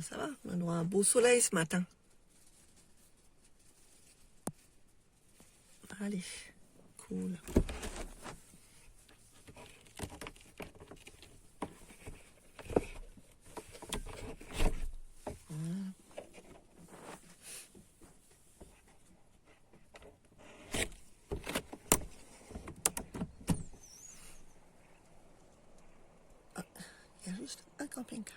ça va, on a un beau soleil ce matin. Allez, cool. Il y a juste un camping-car.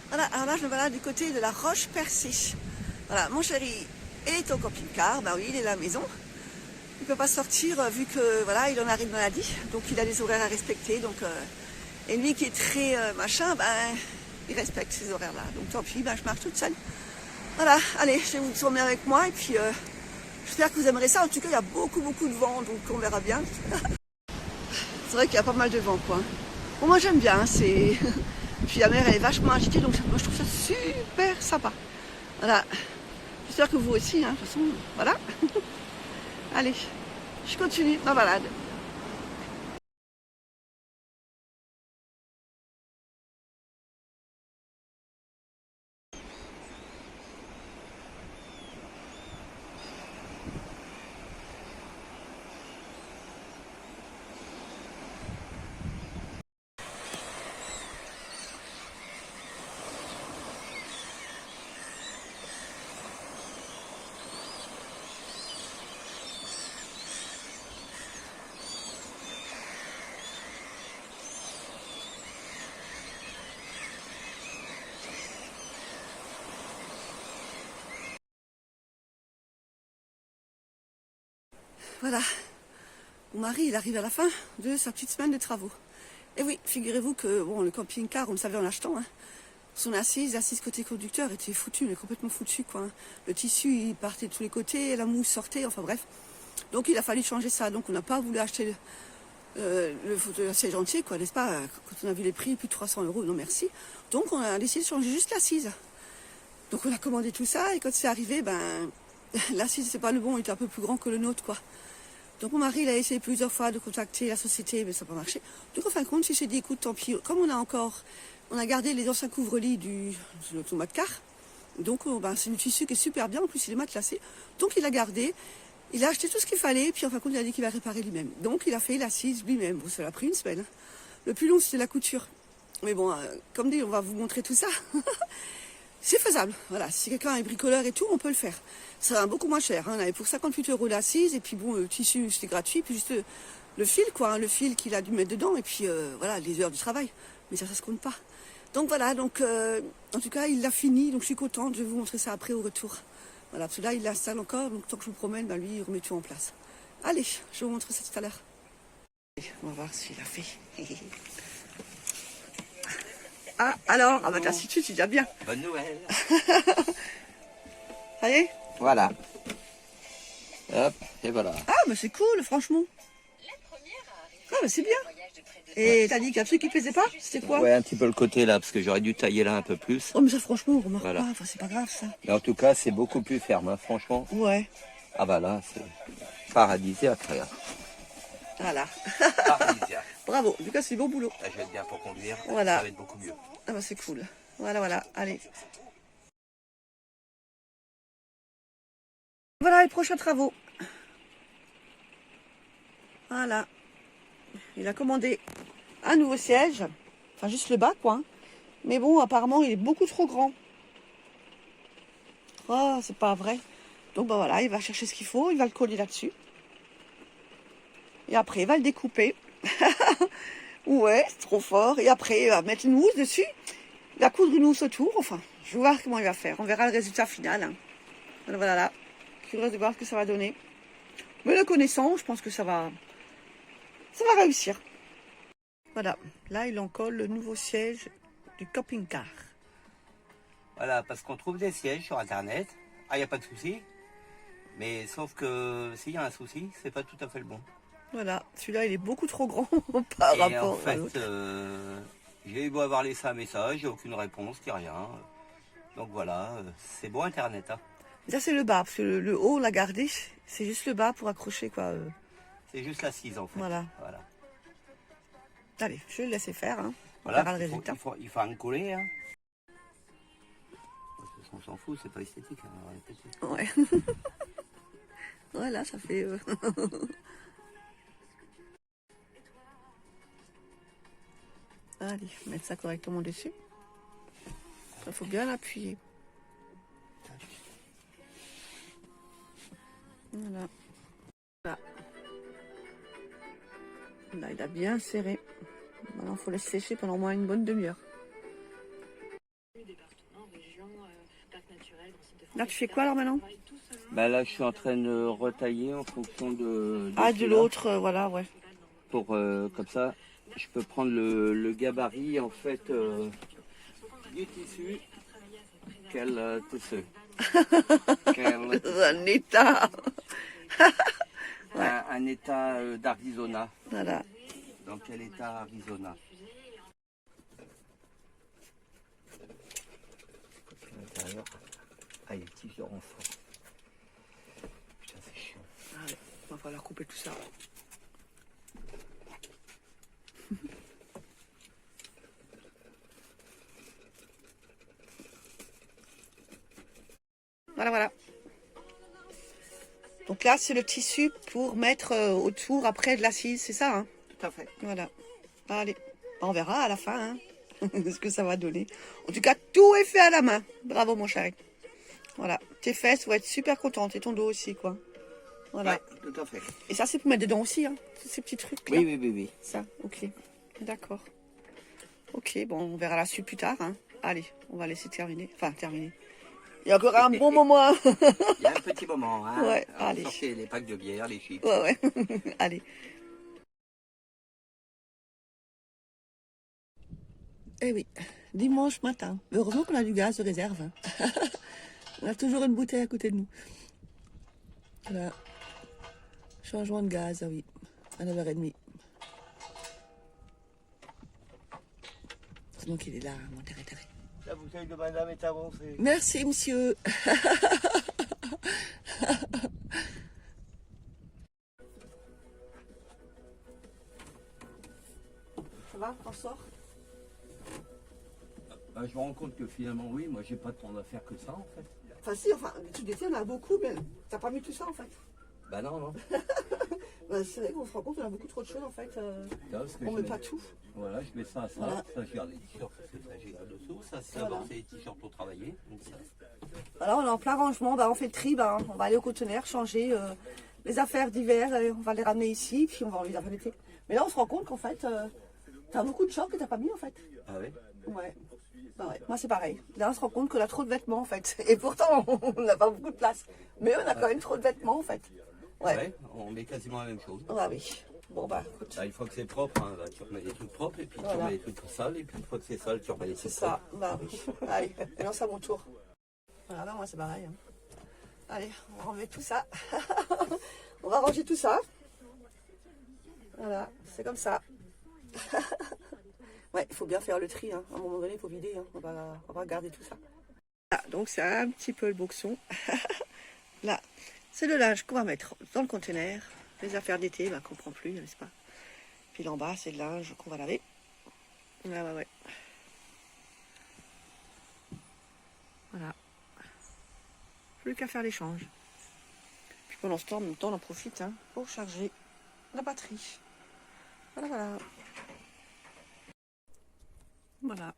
Voilà, alors là je me balade du côté de la Roche Percée. Voilà, mon chéri est au camping-car, bah oui, il est à la maison. Il ne peut pas sortir vu que voilà, il en arrive maladie, donc il a des horaires à respecter. Donc, et lui qui est très machin, ben il respecte ces horaires-là. Donc tant pis, ben, je marche toute seule. Voilà, allez, je vais vous tourner avec moi et puis j'espère que vous aimerez ça. En tout cas, il y a beaucoup de vent, donc on verra bien. C'est vrai qu'il y a pas mal de vent, quoi. Bon, moi j'aime bien, c'est... Puis la mer elle est vachement agitée, donc moi je trouve ça super sympa. Voilà. J'espère que vous aussi, hein. De toute façon, voilà. Allez, je continue ma balade. Voilà. Mon mari, il arrive à la fin de sa petite semaine de travaux. Et oui, figurez-vous que bon, le camping-car, on le savait en l'achetant, hein, son assise côté conducteur était foutue, mais complètement foutue, quoi. Hein. Le tissu, il partait de tous les côtés, la mousse sortait, enfin bref. Donc il a fallu changer ça. Donc on n'a pas voulu acheter le fauteuil siège entier, quoi, n'est-ce pas? Quand on a vu les prix, plus de 300 €, non merci. Donc on a décidé de changer juste l'assise. Donc on a commandé tout ça, et quand c'est arrivé, ben l'assise, c'est pas le bon, il était un peu plus grand que le nôtre, quoi. Donc mon mari il a essayé plusieurs fois de contacter la société, mais ça n'a pas marché. Donc en fin de compte, il s'est dit, écoute, tant pis, comme on a gardé les anciens couvre-lits de l'automate car, donc ben, c'est du tissu qui est super bien, en plus il est matelassé. Donc il a gardé, il a acheté tout ce qu'il fallait, puis en fin de compte il a dit qu'il va réparer lui-même. Donc il a fait l'assise lui-même, bon, ça l'a pris une semaine. Hein. Le plus long c'était la couture. Mais bon, comme dit, on va vous montrer tout ça. C'est faisable, voilà, si quelqu'un est bricoleur et tout, on peut le faire. Ça va beaucoup moins cher, hein. On avait pour 58 € l'assise, et puis bon, le tissu c'était gratuit, puis juste le fil, quoi, hein, le fil qu'il a dû mettre dedans, et puis voilà, les heures du travail. Mais ça se compte pas. Donc voilà, donc en tout cas, il l'a fini, donc je suis contente, je vais vous montrer ça après au retour. Voilà, parce que là, il l'installe encore, donc tant que je me promène, ben, lui, il remet tout en place. Allez, je vais vous montrer ça tout à l'heure. On va voir ce qu'il a fait. Ah, alors, ah bah t'as si tu déjà bien. Bonne nouvelle. Ça y est? Voilà. Hop, et voilà. Ah, bah c'est cool, franchement. Ah, bah c'est bien. Et t'as dit qu'il y a un truc qui plaisait pas? C'était quoi? Ouais, un petit peu le côté là, parce que j'aurais dû tailler là un peu plus. Oh, mais ça, franchement, on remarque Voilà. pas. Enfin, c'est pas grave, ça. Mais en tout cas, c'est beaucoup plus ferme, hein, franchement. Ouais. Ah bah là, c'est paradisiaque, regarde. Voilà. Paradisiaque. Bravo. En tout cas, c'est bon boulot. Là, je vais être bien pour conduire. Voilà. Ça va être beaucoup mieux. Ah, bah c'est cool. Voilà, voilà. Allez. Voilà les prochains travaux. Voilà. Il a commandé un nouveau siège. Enfin, juste le bas, quoi. Mais bon, apparemment, il est beaucoup trop grand. Oh, c'est pas vrai. Donc, bah voilà, il va chercher ce qu'il faut. Il va le coller là-dessus. Et après, il va le découper. Ouais, c'est trop fort. Et après, il va mettre une housse dessus. Il va coudre une housse autour. Enfin, je vais voir comment il va faire. On verra le résultat final. Hein. Voilà, là. Curieuse de voir ce que ça va donner. Mais le connaissant, je pense que ça va réussir. Voilà. Là, il en colle le nouveau siège du camping-car. Voilà, parce qu'on trouve des sièges sur Internet. Ah, il n'y a pas de souci. Mais sauf que s'il y a un souci, c'est pas tout à fait le bon. Voilà. Celui-là, il est beaucoup trop grand par Et rapport en à fait, l'autre. j'ai beau avoir laissé un message, j'ai aucune réponse, ni rien. Donc voilà, c'est bon Internet. Hein. Ça, c'est le bas, parce que le haut, on l'a gardé. C'est juste le bas pour accrocher, quoi. C'est juste l'assise en fait. Voilà. Allez, je vais le laisser faire. Hein. On Voilà, verra le résultat. il faut en coller. Hein. On s'en fout, c'est pas esthétique. Hein, ouais. Voilà, ça fait... Allez, mettre ça correctement dessus. Il faut bien l'appuyer. Voilà. Là. Là, il a bien serré. Maintenant, il faut le sécher pendant au moins une bonne demi-heure. Là, tu fais quoi alors maintenant? Bah là, je suis en train de retailler en fonction de l'autre, voilà, ouais. Pour comme ça, je peux prendre le gabarit en fait du tissu. Quel tissu? Un état. Ouais. Un état d'Arizona. Voilà. Dans quel état Arizona? Ah, les petits en fond. Putain, c'est chiant. Allez, on va falloir couper tout ça. Voilà, voilà. Donc là, c'est le tissu pour mettre autour après de l'assise, c'est ça, hein? Tout à fait. Voilà. Allez, on verra à la fin, hein, ce que ça va donner. En tout cas, tout est fait à la main. Bravo, mon chéri. Voilà. Tes fesses vont être super contentes et ton dos aussi, quoi. Voilà. Ouais, tout à fait. Et ça, c'est pour mettre dedans aussi, hein, ces petits trucs là. Oui, oui, oui, oui. Ça, ok. D'accord. Ok, bon, on verra la suite plus tard, hein. Allez, on va laisser terminer. Enfin, terminer. Il y a encore un bon moment. Hein. Il y a un petit moment, hein. Ouais, Alors, allez. sortez les packs de bière, les chips. Ouais, ouais. Allez. Eh oui, dimanche matin. Heureusement qu'on a du gaz de réserve. Hein. On a toujours une bouteille à côté de nous. Voilà. Changement de gaz, ah oui. À 9h30. C'est donc il est là, mon territoire. La bouteille de madame est avancée. Merci, monsieur. Ça va, on sort? Bah, je me rends compte que finalement, oui, moi, j'ai pas tant à faire que ça, en fait. Enfin, si, enfin, les trucs d'été, on a beaucoup, mais t'as pas mis tout ça, en fait. Bah non, non. Bah, c'est vrai qu'on se rend compte qu'on a beaucoup trop de choses, en fait. On met pas tout. Voilà, je mets ça à ça. Voilà. Ça, je garde les t-shirts parce que ça, j'ai garde dessous. Ça, c'est Voilà. c'est les t-shirts pour travailler. Donc, ça. Voilà, on est en plein rangement, bah, on fait le tri, bah, on va aller au conteneur, changer les affaires d'hiver, on va les ramener ici, puis on va enlever les affaires d'été. Mais là, on se rend compte qu'en fait, t'as beaucoup de shorts que t'as pas mis, en fait. Ah ouais? Ouais. Bah ouais, moi c'est pareil. Là on se rend compte qu'on a trop de vêtements en fait. Et pourtant on n'a pas beaucoup de place. Mais on a quand même trop de vêtements en fait. Ouais. On met quasiment la même chose. Ouais, oui. Bon bah écoute. Là, une fois que c'est propre, hein, là, tu remets des trucs propres, et puis tu remets des trucs sales, et puis une fois que c'est sale, tu remets des C'est trucs ça. propres. Bah oui. Allez, maintenant c'est à mon tour. Voilà, bah moi c'est pareil. Hein. Allez, on va enlever tout ça. On va ranger tout ça. Voilà, c'est comme ça. Ouais, il faut bien faire le tri. Hein. À un moment donné, il faut vider. Hein. On va garder tout ça. Ah, donc c'est un petit peu le boxon. Là, c'est le linge qu'on va mettre dans le conteneur. Les affaires d'été, bah, qu'on prend plus, n'est-ce pas? Puis là en bas, c'est le linge qu'on va laver. Ouais, ouais, ouais. Voilà. Plus qu'à faire l'échange. Puis pendant ce temps, en même temps, on en profite hein, pour charger la batterie. Voilà, voilà. Voilà.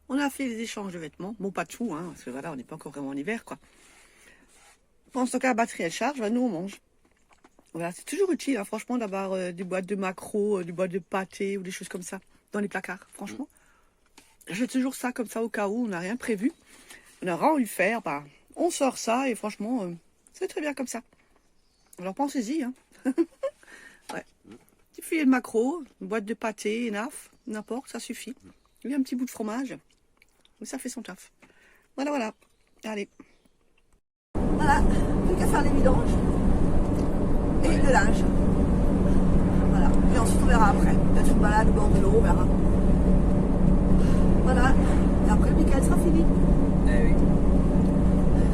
On a fait les échanges de vêtements. Bon, pas de tout, hein, parce que voilà, on n'est pas encore vraiment en hiver, quoi. Pendant ce temps que la batterie, elle charge, bah, nous, on mange. Voilà, c'est toujours utile, hein, franchement, d'avoir des boîtes de maquereau, des boîtes de pâté ou des choses comme ça dans les placards, franchement. J'ai toujours ça comme ça au cas où on n'a rien prévu. On a rien envie de faire, bah, on sort ça et franchement, c'est très bien comme ça. Alors pensez-y, hein. Ouais. Petit filet de maquereau, une boîte de pâté, n'importe, ça suffit. Il y a un petit bout de fromage, mais ça fait son taf. Voilà, voilà. Allez. Voilà, plus qu'à faire les vidanges et le linge. Voilà, et ensuite on verra après. Peut-être une balade au bord de l'eau, on verra. Voilà, et après le week-end sera fini. Eh oui.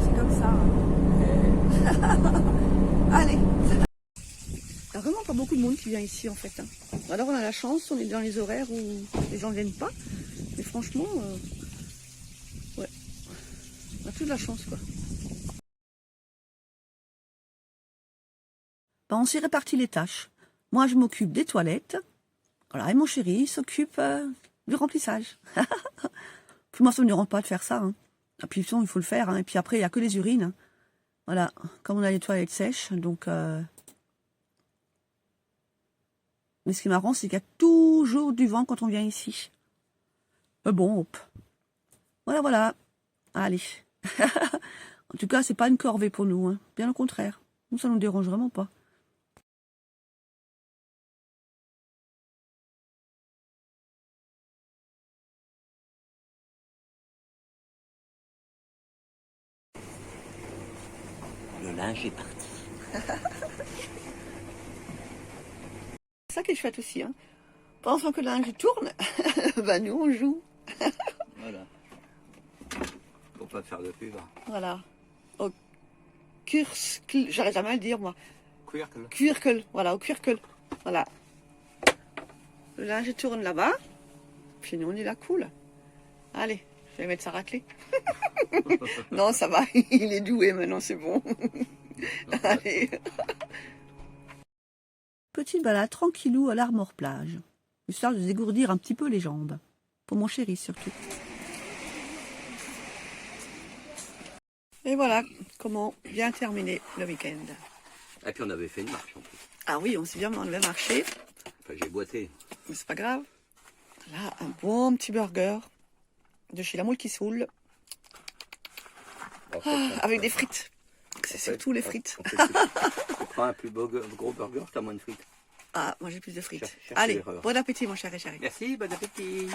C'est comme ça. Allez. Il n'y a vraiment pas beaucoup de monde qui vient ici en fait. Hein. Alors on a la chance, on est dans les horaires où les gens ne viennent pas. Mais franchement, ouais, on a toute la chance quoi. Ben, on s'est réparti les tâches. Moi je m'occupe des toilettes. Voilà, et mon chéri s'occupe du remplissage. Puis moi ça ne me dérange pas de faire ça. Hein. Et puis il faut le faire. Hein. Et puis après il n'y a que les urines. Hein. Voilà, comme on a les toilettes sèches, donc... Mais ce qui est marrant, c'est qu'il y a toujours du vent quand on vient ici. Bon, hop. Voilà, voilà. Allez. En tout cas, c'est pas une corvée pour nous. Hein. Bien au contraire. Nous, ça nous dérange vraiment pas. Le linge est parti. C'est ça qui est chouette aussi. Hein. Pendant que le linge tourne, ben nous, on joue. Voilà. Faut pas faire de pub. Hein. Voilà. Au Kurskl, j'arrête jamais à le dire, moi. Quirkel. Quirkel, voilà, au Quirkel. Voilà. Le linge tourne là-bas. Puis nous, on est là, cool. Allez, je vais mettre ça raclée. Non, ça va, il est doué maintenant, c'est bon. Allez. Petite balade tranquillou à l'Armor plage, histoire de dégourdir un petit peu les jambes. Pour mon chéri surtout. Et voilà comment bien terminer le week-end. Et puis on avait fait une marche en plus. Ah oui, on s'est bien enlevé marcher, Enfin, j'ai boité. mais c'est pas grave. Là, un bon petit burger de chez La Moule qui Soule, avec des frites. C'est surtout les frites. Tu prends un plus gros burger, t'as moins de frites. Ah, moi j'ai plus de frites. Cherchez Allez, l'erreur. bon appétit mon cher et chéri. Merci, bon appétit.